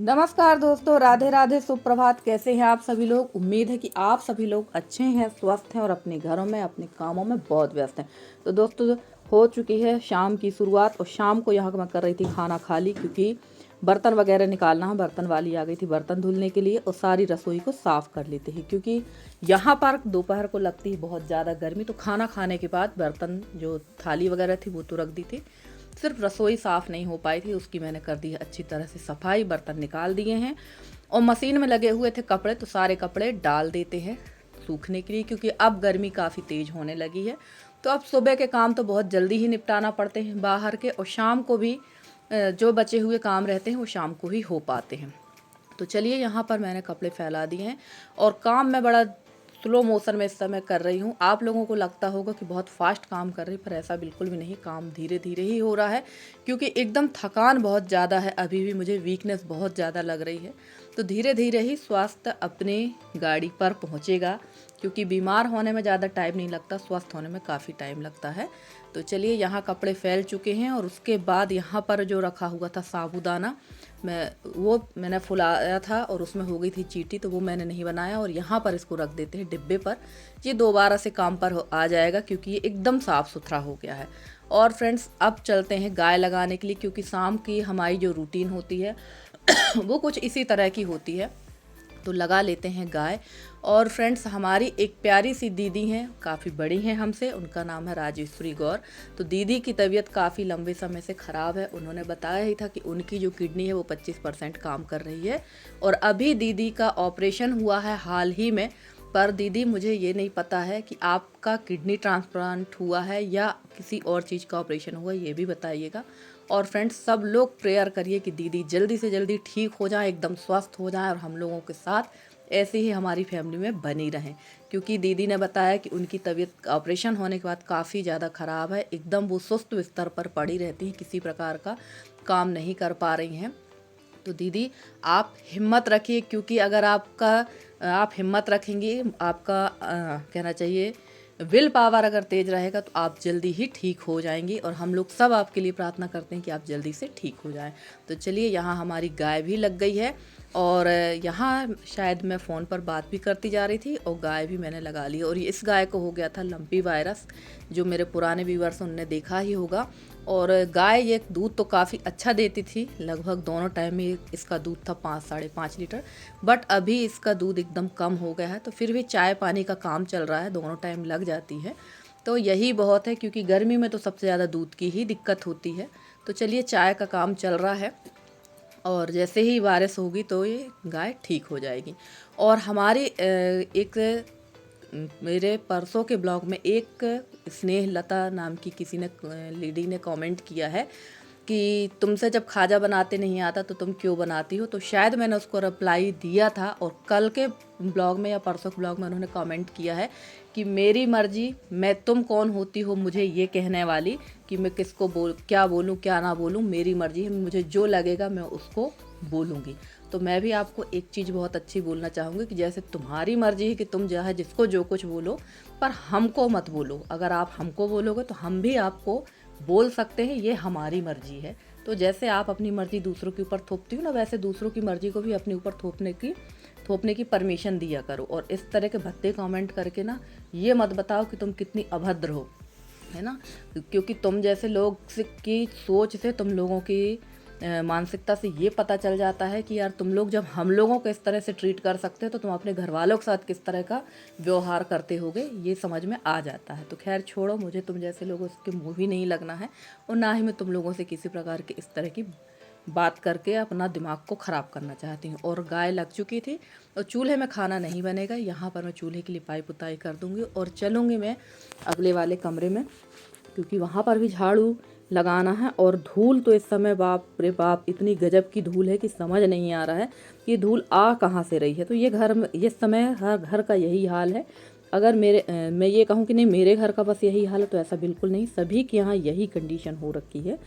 नमस्कार दोस्तों, राधे राधे, सुप्रभात। कैसे हैं आप सभी लोग? उम्मीद है कि आप सभी लोग अच्छे हैं, स्वस्थ हैं और अपने घरों में अपने कामों में बहुत व्यस्त हैं। तो दोस्तों, हो चुकी है शाम की शुरुआत और शाम को यहाँ मैं कर रही थी खाना खाली, क्योंकि बर्तन वगैरह निकालना है। बर्तन वाली आ गई थी बर्तन धुलने के लिए और सारी रसोई को साफ़ कर लेते हैं, क्योंकि यहाँ पर दोपहर को लगती है बहुत ज़्यादा गर्मी। तो खाना खाने के बाद बर्तन जो थाली वगैरह थी वो तो रख दी थी, सिर्फ रसोई साफ़ नहीं हो पाई थी, उसकी मैंने कर दी है अच्छी तरह से सफाई। बर्तन निकाल दिए हैं और मशीन में लगे हुए थे कपड़े, तो सारे कपड़े डाल देते हैं सूखने के लिए, क्योंकि अब गर्मी काफ़ी तेज़ होने लगी है। तो अब सुबह के काम तो बहुत जल्दी ही निपटाना पड़ते हैं बाहर के, और शाम को भी जो बचे हुए काम रहते हैं वो शाम को ही हो पाते हैं। तो चलिए, यहाँ पर मैंने कपड़े फैला दिए हैं और काम मैं बड़ा स्लो मोशन में इस समय कर रही हूँ। आप लोगों को लगता होगा कि बहुत फास्ट काम कर रही, पर ऐसा बिल्कुल भी नहीं। काम धीरे धीरे ही हो रहा है, क्योंकि एकदम थकान बहुत ज़्यादा है। अभी भी मुझे वीकनेस बहुत ज़्यादा लग रही है। तो धीरे धीरे ही स्वास्थ्य अपने गाड़ी पर पहुँचेगा, क्योंकि बीमार होने में ज़्यादा टाइम नहीं लगता, स्वस्थ होने में काफ़ी टाइम लगता है। तो चलिए, यहाँ कपड़े फैल चुके हैं और उसके बाद यहाँ पर जो रखा हुआ था साबूदाना, मैंने फुलाया था और उसमें हो गई थी चींटी, तो वो मैंने नहीं बनाया और यहाँ पर इसको रख देते हैं डिब्बे पर। ये दोबारा से काम पर आ जाएगा, क्योंकि ये एकदम साफ़ सुथरा हो गया है। और फ्रेंड्स, अब चलते हैं गाय लगाने के लिए, क्योंकि शाम की हमारी जो रूटीन होती है वो कुछ इसी तरह की होती है। तो लगा लेते हैं गाय। और फ्रेंड्स, हमारी एक प्यारी सी दीदी हैं, काफ़ी बड़ी हैं हमसे, उनका नाम है राजेश्वरी गौर। तो दीदी की तबीयत काफ़ी लंबे समय से ख़राब है। उन्होंने बताया ही था कि उनकी जो किडनी है वो 25% काम कर रही है, और अभी दीदी का ऑपरेशन हुआ है हाल ही में। पर दीदी, मुझे ये नहीं पता है कि आपका किडनी ट्रांसप्लांट हुआ है या किसी और चीज़ का ऑपरेशन हुआ, ये भी बताइएगा। और फ्रेंड्स, सब लोग प्रेयर करिए कि दीदी जल्दी से जल्दी ठीक हो जाए, एकदम स्वस्थ हो जाए और हम लोगों के साथ ऐसे ही हमारी फैमिली में बनी रहें। क्योंकि दीदी ने बताया कि उनकी तबीयत ऑपरेशन होने के बाद काफ़ी ज़्यादा ख़राब है, एकदम वो सुस्त बिस्तर पर पड़ी रहती हैं, किसी प्रकार का काम नहीं कर पा रही हैं। तो दीदी, आप हिम्मत रखिए, क्योंकि अगर आप हिम्मत रखेंगी, आपका कहना चाहिए विल पावर अगर तेज रहेगा, तो आप जल्दी ही ठीक हो जाएंगी। और हम लोग सब आपके लिए प्रार्थना करते हैं कि आप जल्दी से ठीक हो जाएं। तो चलिए, यहाँ हमारी गाय भी लग गई है और यहाँ शायद मैं फ़ोन पर बात भी करती जा रही थी और गाय भी मैंने लगा ली। और इस गाय को हो गया था लंपी वायरस, जो मेरे पुराने व्यूअर्स उनने देखा ही होगा। और गाय ये दूध तो काफ़ी अच्छा देती थी, लगभग दोनों टाइम में इसका दूध था 5-5.5 लीटर। बट अभी इसका दूध एकदम कम हो गया है, तो फिर भी चाय पानी का काम चल रहा है, दोनों टाइम लग जाती है। तो यही बहुत है, क्योंकि गर्मी में तो सबसे ज़्यादा दूध की ही दिक्कत होती है। तो चलिए, चाय का काम चल रहा है और जैसे ही बारिश होगी तो ये गाय ठीक हो जाएगी। और हमारी मेरे परसों के ब्लॉग में एक स्नेह लता नाम की किसी ने लेडी ने कमेंट किया है कि तुमसे जब खाजा बनाते नहीं आता तो तुम क्यों बनाती हो। तो शायद मैंने उसको रिप्लाई दिया था, और कल के ब्लॉग में या परसों के ब्लॉग में उन्होंने कमेंट किया है कि मेरी मर्जी, मैं तुम कौन होती हो मुझे ये कहने वाली कि मैं किसको क्या बोलूँ क्या ना बोलूँ। मेरी मर्जी है, मुझे जो लगेगा मैं उसको बोलूँगी। तो मैं भी आपको एक चीज़ बहुत अच्छी बोलना चाहूँगी कि जैसे तुम्हारी मर्जी है कि तुम चाहे जिसको जो कुछ बोलो, पर हमको मत बोलो। अगर आप हमको बोलोगे तो हम भी आपको बोल सकते हैं, ये हमारी मर्जी है। तो जैसे आप अपनी मर्जी दूसरों के ऊपर थोपती हो ना, वैसे दूसरों की मर्जी को भी अपने ऊपर थोपने की परमिशन दिया करो। और इस तरह के भद्दे कमेंट करके ना ये मत बताओ कि तुम कितनी अभद्र हो, है ना। क्योंकि तुम जैसे लोग की सोच से, तुम लोगों की मानसिकता से ये पता चल जाता है कि यार, तुम लोग जब हम लोगों को इस तरह से ट्रीट कर सकते हो तो तुम अपने घर वालों के साथ किस तरह का व्यवहार करते होगे, ये समझ में आ जाता है। तो खैर छोड़ो, मुझे तुम जैसे लोगों के मुँह भी नहीं लगना है, और ना ही मैं तुम लोगों से किसी प्रकार की इस तरह की बात करके अपना दिमाग को ख़राब करना चाहती हूँ। और गाय लग चुकी थी और चूल्हे में खाना नहीं बनेगा, यहाँ पर मैं चूल्हे की लिपाई पुताई कर दूँगी और चलूँगी मैं अगले वाले कमरे में, क्योंकि वहाँ पर भी झाड़ू लगाना है। और धूल तो इस समय बाप रे बाप, इतनी गजब की धूल है कि समझ नहीं आ रहा है कि धूल आ कहाँ से रही है। तो ये घर में इस समय हर घर का यही हाल है। अगर मैं ये कहूँ कि नहीं मेरे घर का बस यही हाल है, तो ऐसा बिल्कुल नहीं, सभी के यहाँ यही कंडीशन हो रखी है।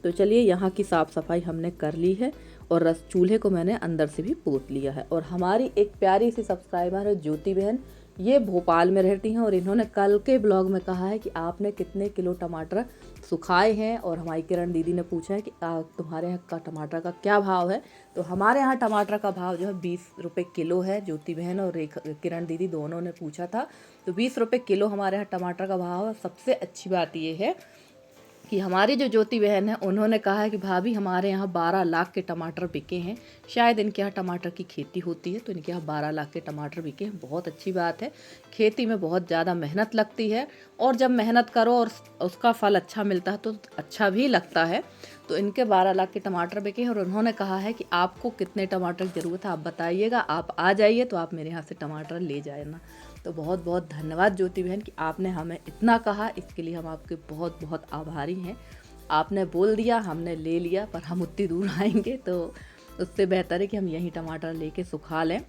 तो चलिए, यहाँ की साफ़ सफाई हमने कर ली है और चूल्हे को मैंने अंदर से भी पोत लिया है। और हमारी एक प्यारी सी सब्सक्राइबर है ज्योति बहन, ये भोपाल में रहती हैं और इन्होंने कल के ब्लॉग में कहा है कि आपने कितने किलो टमाटर सुखाए हैं। और हमारी किरण दीदी ने पूछा है कि तुम्हारे यहाँ का टमाटर का क्या भाव है। तो हमारे यहाँ टमाटर का भाव जो है 20 रुपये किलो है। ज्योति बहन और किरण दीदी दोनों ने पूछा था, तो 20 रुपये किलो हमारे यहाँ टमाटर का भाव है। सबसे अच्छी बात ये है कि हमारी जो ज्योति बहन है उन्होंने कहा है कि भाभी हमारे यहाँ 12 लाख के टमाटर बिके हैं। शायद इनके यहाँ टमाटर की खेती होती है तो इनके यहाँ 12 लाख के टमाटर बिके हैं। बहुत अच्छी बात है। खेती में बहुत ज़्यादा मेहनत लगती है और जब मेहनत करो और उसका फल अच्छा मिलता है तो अच्छा भी लगता है। तो इनके 12 लाख के टमाटर बिके हैं और उन्होंने कहा है कि आपको कितने टमाटर की ज़रूरत है आप बताइएगा, आप आ जाइए तो आप मेरे यहाँ से टमाटर ले जाना। तो बहुत बहुत धन्यवाद ज्योति बहन कि आपने हमें इतना कहा, इसके लिए हम आपके बहुत बहुत आभारी हैं। आपने बोल दिया, हमने ले लिया, पर हम उतनी दूर आएंगे तो उससे बेहतर है कि हम यहीं टमाटर लेके सुखा लें।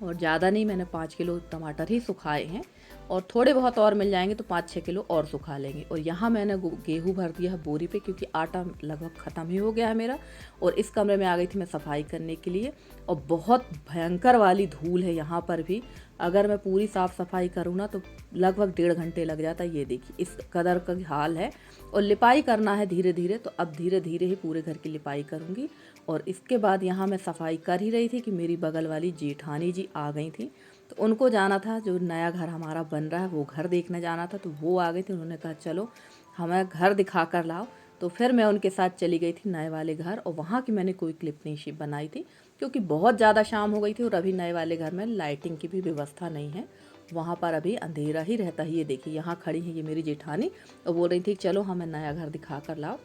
और ज़्यादा नहीं, मैंने 5 किलो टमाटर ही सुखाए हैं और थोड़े बहुत और मिल जाएंगे तो 5-6 किलो और सुखा लेंगे। और यहाँ मैंने गेहूँ भर दिया है बोरी पे क्योंकि आटा लगभग ख़त्म ही हो गया है मेरा। और इस कमरे में आ गई थी मैं सफाई करने के लिए और बहुत भयंकर वाली धूल है यहाँ पर भी। अगर मैं पूरी साफ़ सफाई करूँ ना तो लगभग 1.5 घंटे लग जाता है। ये देखिए इस कदर का हाल है। और लिपाई करना है धीरे धीरे, तो अब धीरे धीरे ही पूरे घर की लिपाई करूँगी। और इसके बाद यहाँ मैं सफाई कर ही रही थी कि मेरी बगल वाली जेठानी जी आ गई थी। तो उनको जाना था, जो नया घर हमारा बन रहा है वो घर देखने जाना था। तो वो आ गई थी, उन्होंने कहा चलो हमें घर दिखा कर लाओ। तो फिर मैं उनके साथ चली गई थी नए वाले घर और वहाँ की मैंने कोई क्लिप नहीं बनाई थी क्योंकि बहुत ज़्यादा शाम हो गई थी और अभी नए वाले घर में लाइटिंग की भी व्यवस्था नहीं है। वहाँ पर अभी अंधेरा ही रहता है। ये देखिए यहाँ खड़ी है ये मेरी जेठानी और बोल रही थी चलो हमें नया घर दिखा कर लाओ।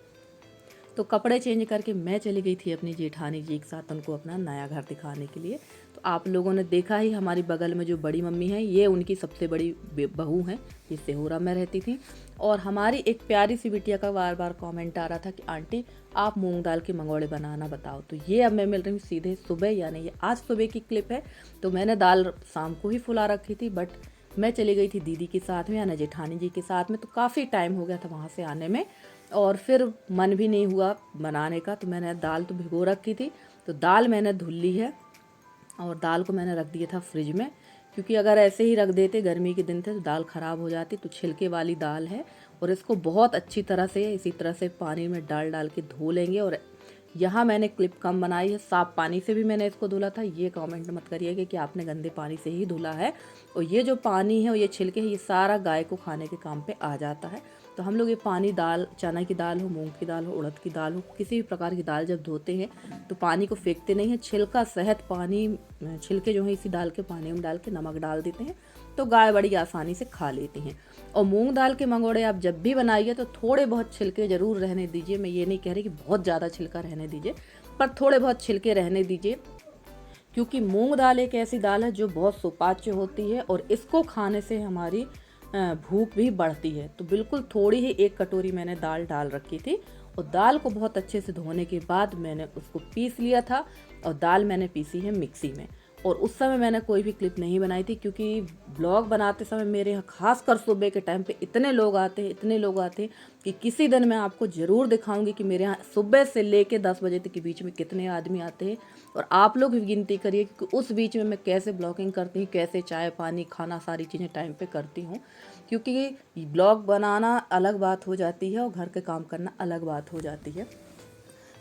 तो कपड़े चेंज करके मैं चली गई थी अपनी जेठानी जी के साथ उनको अपना नया घर दिखाने के लिए। तो आप लोगों ने देखा ही, हमारी बगल में जो बड़ी मम्मी है ये उनकी सबसे बड़ी बहू हैं, ये सेहोरा में रहती थी। और हमारी एक प्यारी सी बिटिया का बार बार कमेंट आ रहा था कि आंटी आप मूंग दाल के मंगोड़े बनाना बताओ। तो ये अब मैं मिल रही हूँ सीधे सुबह, यानी ये आज सुबह की क्लिप है। तो मैंने दाल शाम को ही फुला रखी थी, बट मैं चली गई थी दीदी के साथ में यानी जेठानी जी के साथ में। तो काफ़ी टाइम हो गया था वहाँ से आने में और फिर मन भी नहीं हुआ बनाने का। तो मैंने दाल तो भिगो रखी थी, तो दाल मैंने धुल ली है और दाल को मैंने रख दिया था फ्रिज में क्योंकि अगर ऐसे ही रख देते, गर्मी के दिन थे तो दाल ख़राब हो जाती। तो छिलके वाली दाल है और इसको बहुत अच्छी तरह से इसी तरह से पानी में डाल डाल के धो लेंगे। और यहाँ मैंने क्लिप कम बनाई है, साफ़ पानी से भी मैंने इसको धुला था। ये कमेंट मत करिएगा कि आपने गंदे पानी से ही धुला है। और ये जो पानी है और ये छिलके हैं ये सारा गाय को खाने के काम पे आ जाता है। तो हम लोग ये पानी दाल, चना की दाल हो, मूंग की दाल हो, उड़द की दाल हो, किसी भी प्रकार की दाल जब धोते हैं तो पानी को फेंकते नहीं हैं। छिलका सहित पानी, छिलके जो है इसी दाल के पानी में डाल के नमक डाल देते हैं तो गाय बड़ी आसानी से खा लेती हैं। और मूंग दाल के मंगोड़े आप जब भी बनाइए तो थोड़े बहुत छिलके ज़रूर रहने दीजिए। मैं ये नहीं कह रही कि बहुत ज़्यादा छिलका रहने दीजिए, पर थोड़े बहुत छिलके रहने दीजिए क्योंकि मूंग दाल एक ऐसी दाल है जो बहुत सुपाच्य होती है और इसको खाने से हमारी भूख भी बढ़ती है। तो बिल्कुल थोड़ी ही 1 कटोरी मैंने दाल डाल रखी थी और दाल को बहुत अच्छे से धोने के बाद मैंने उसको पीस लिया था। और दाल मैंने पीसी है मिक्सी में। और उस समय मैंने कोई भी क्लिप नहीं बनाई थी क्योंकि ब्लॉग बनाते समय मेरे यहाँ खासकर सुबह के टाइम पे इतने लोग आते हैं कि किसी दिन मैं आपको ज़रूर दिखाऊंगी कि मेरे यहाँ सुबह से लेके 10 बजे तक के बीच में कितने आदमी आते हैं। और आप लोग भी गिनती करिए कि उस बीच में मैं कैसे ब्लॉगिंग करती हूँ, कैसे चाय पानी खाना सारी चीज़ें टाइम पे करती हूँ। क्योंकि ब्लॉग बनाना अलग बात हो जाती है और घर के काम करना अलग बात हो जाती है।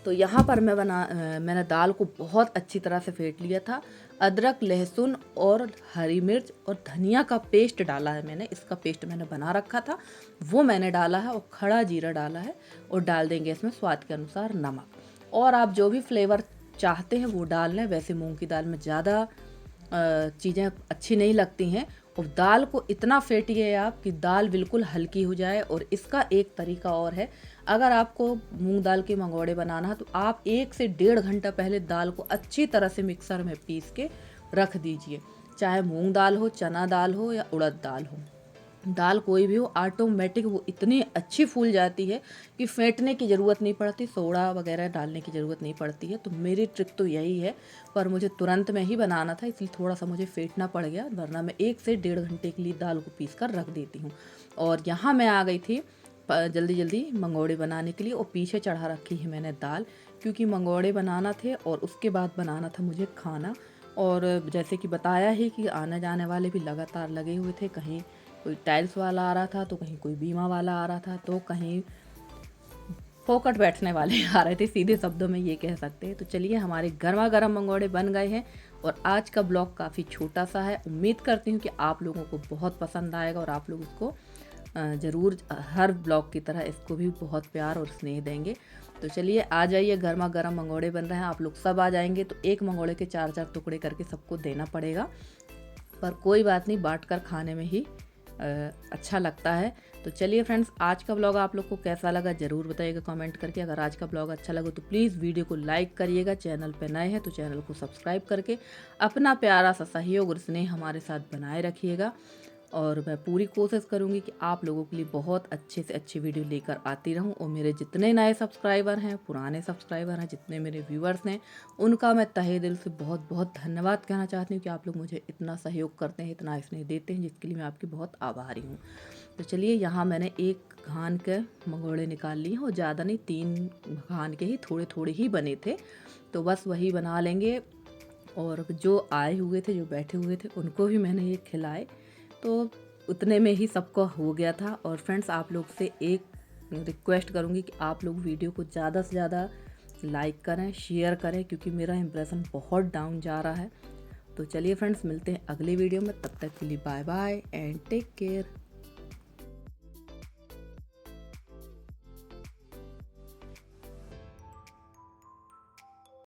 तो यहाँ पर मैंने दाल को बहुत अच्छी तरह से फेंट लिया था। अदरक, लहसुन और हरी मिर्च और धनिया का पेस्ट डाला है मैंने, इसका पेस्ट मैंने बना रखा था वो मैंने डाला है। और खड़ा जीरा डाला है और डाल देंगे इसमें स्वाद के अनुसार नमक। और आप जो भी फ्लेवर चाहते हैं वो डाल लें। वैसे मूंग की दाल में ज़्यादा चीज़ें अच्छी नहीं लगती हैं। और दाल को इतना फेंटिए आप कि दाल बिल्कुल हल्की हो जाए। और इसका एक तरीका और है, अगर आपको मूंग दाल के मंगोड़े बनाना है तो आप 1 से 1.5 घंटा पहले दाल को अच्छी तरह से मिक्सर में पीस के रख दीजिए। चाहे मूंग दाल हो, चना दाल हो या उड़द दाल हो, दाल कोई भी हो, ऑटोमेटिक वो इतनी अच्छी फूल जाती है कि फेंटने की ज़रूरत नहीं पड़ती, सोडा वगैरह डालने की ज़रूरत नहीं पड़ती है। तो मेरी ट्रिक तो यही है, पर मुझे तुरंत में ही बनाना था इसलिए थोड़ा सा मुझे फेंटना पड़ गया, वरना मैं 1 से 1.5 घंटे के लिए दाल को पीस कर रख देती हूँ। और यहाँ मैं आ गई थी जल्दी जल्दी मंगोड़े बनाने के लिए और पीछे चढ़ा रखी है मैंने दाल, क्योंकि मंगोड़े बनाना थे और उसके बाद बनाना था मुझे खाना। और जैसे कि बताया ही कि आने जाने वाले भी लगातार लगे हुए थे, कहीं कोई टाइल्स वाला आ रहा था तो कहीं कोई बीमा वाला आ रहा था तो कहीं फोकट बैठने वाले आ रहे थे, सीधे शब्दों में ये कह सकते हैं। तो चलिए हमारे गर्मा गर्म मंगोड़े बन गए हैं और आज का ब्लॉग काफ़ी छोटा सा है। उम्मीद करती हूँ कि आप लोगों को बहुत पसंद आएगा और आप लोग इसको ज़रूर हर ब्लॉग की तरह इसको भी बहुत प्यार और स्नेह देंगे। तो चलिए आ जाइए, गर्मा गर्म मंगोड़े बन रहे हैं, आप लोग सब आ जाएंगे तो एक मंगोड़े के 4-4 टुकड़े करके सबको देना पड़ेगा, पर कोई बात नहीं, बांट कर खाने में ही अच्छा लगता है। तो चलिए फ्रेंड्स, आज का ब्लॉग आप लोग को कैसा लगा ज़रूर बताइएगा कमेंट करके। अगर आज का ब्लॉग अच्छा लगा तो प्लीज़ वीडियो को लाइक करिएगा, चैनल पे नए हैं तो चैनल को सब्सक्राइब करके अपना प्यारा सा सहयोग और स्नेह हमारे साथ बनाए रखिएगा। और मैं पूरी कोशिश करूँगी कि आप लोगों के लिए बहुत अच्छे से अच्छी वीडियो लेकर आती रहूँ। और मेरे जितने नए सब्सक्राइबर हैं, पुराने सब्सक्राइबर हैं, जितने मेरे व्यूअर्स हैं, उनका मैं तहे दिल से बहुत बहुत धन्यवाद कहना चाहती हूँ कि आप लोग मुझे इतना सहयोग करते हैं, इतना स्नेह देते हैं, जिसके लिए मैं आपकी बहुत आभारी हूँ। तो चलिए, यहाँ मैंने एक घान के मंगोड़े निकाल लिए हैं और ज़्यादा नहीं, 3 घान के ही थोड़े थोड़े ही बने थे, तो बस वही बना लेंगे। और जो आए हुए थे, जो बैठे हुए थे, उनको भी मैंने ये खिलाए, तो उतने में ही सबको हो गया था। और फ्रेंड्स, आप लोग से एक रिक्वेस्ट करूँगी कि आप लोग वीडियो को ज़्यादा से ज़्यादा लाइक करें, शेयर करें, क्योंकि मेरा इंप्रेशन बहुत डाउन जा रहा है। तो चलिए फ्रेंड्स, मिलते हैं अगले वीडियो में, तब तक के लिए bye bye and take care.